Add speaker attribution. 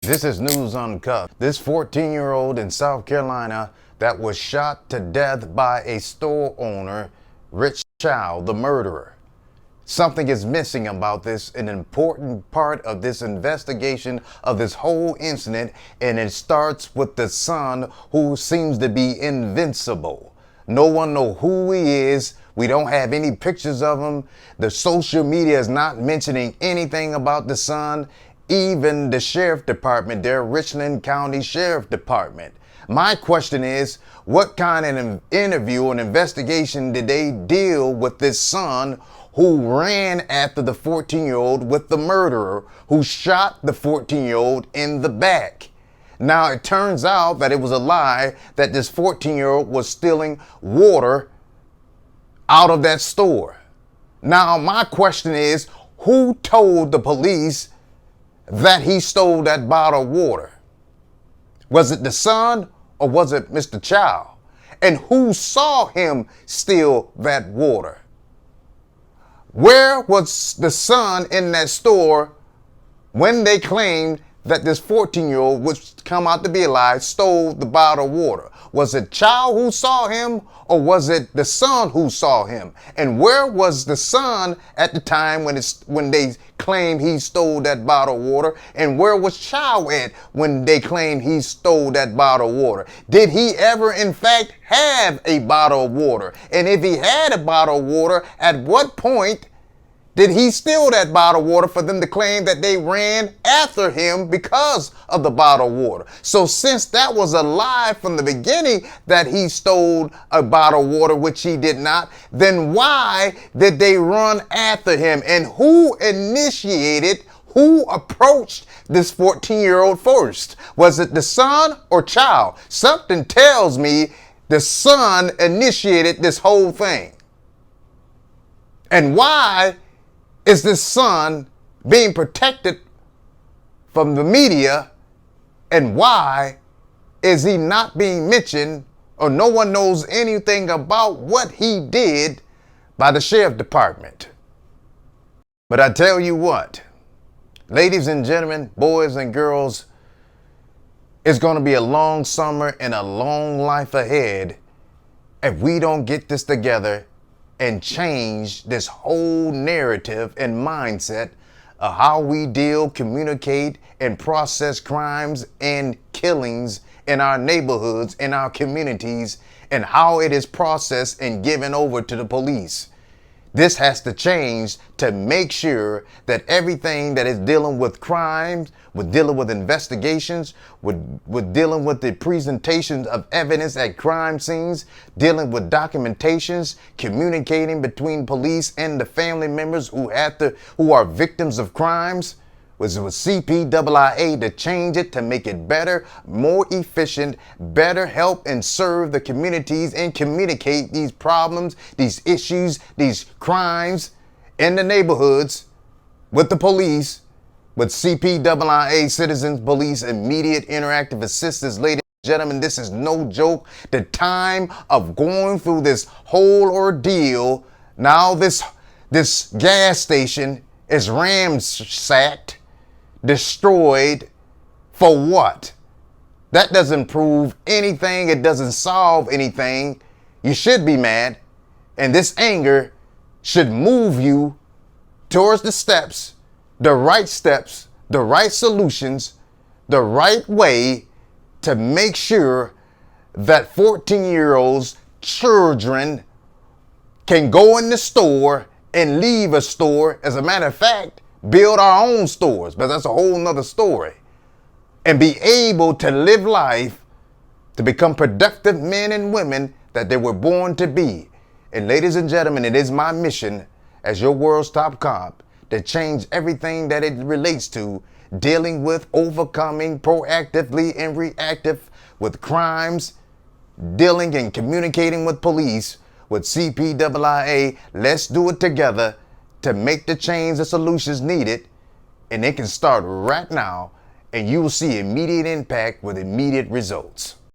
Speaker 1: This is news uncuffed. This 14-year-old in South Carolina that was shot to death by a store owner, Rich Child, the murderer. Something is missing about this, an important part of this investigation of this whole incident, and it starts with the son who seems to be invincible. No one knows who he is. We don't have any pictures of him. The social media is not mentioning anything about the son. Even the sheriff department, their Richland County Sheriff Department. My question is, what kind of an interview and investigation did they deal with this son who ran after the 14-year-old with the murderer who shot the 14-year-old in the back? Now, it turns out that it was a lie that this 14-year-old was stealing water out of that store. Now, my question is, who told the police that he stole that bottle of water? Was it the son or was it Mr. Child? And who saw him steal that water? Where was the son in that store when they claimed that this 14-year-old, which come out to be a lie, stole the bottle of water? Was it Child who saw him or was it the son who saw him? And where was the son at the time when they claimed he stole that bottle of water? And where was Child at when they claimed he stole that bottle of water? Did he ever in fact have a bottle of water? And if he had a bottle of water, at what point did he steal that bottle of water for them to claim that they ran after him because of the bottle of water? So since that was a lie from the beginning that he stole a bottle of water, which he did not, then why did they run after him? And who initiated, who approached this 14-year-old first? Was it the son or Child? Something tells me the son initiated this whole thing. And why is this son being protected from the media, and why is he not being mentioned, or no one knows anything about what he did by the sheriff department? But I tell you what, ladies and gentlemen, boys and girls, it's going to be a long summer and a long life ahead if we don't get this together and change this whole narrative and mindset of how we deal, communicate, and process crimes and killings in our neighborhoods, in our communities, and how it is processed and given over to the police. This has to change to make sure that everything that is dealing with crimes, with dealing with investigations, with dealing with the presentations of evidence at crime scenes, dealing with documentations, communicating between police and the family members who are victims of crimes, was with CPAA to change it, to make it better, more efficient, better help and serve the communities and communicate these problems, these issues, these crimes in the neighborhoods with the police, with CPAA, Citizens Police Immediate Interactive Assistance. Ladies and gentlemen, this is no joke. The time of going through this whole ordeal, now this gas station is ransacked, destroyed, for what? That doesn't prove anything. It doesn't solve anything. You should be mad, and this anger should move you towards the steps, the right solutions, the right way to make sure that 14-year-olds, children, can go in the store and leave a store. As a matter of fact, build our own stores, but that's a whole nother story. And be able to live life to become productive men and women that they were born to be. And ladies and gentlemen, it is my mission as your world's top cop to change everything that it relates to dealing with, overcoming proactively and reactive with crimes, dealing and communicating with police, with CPAA. Let's do it together to make the change, the solutions needed, and it can start right now, and you will see immediate impact with immediate results.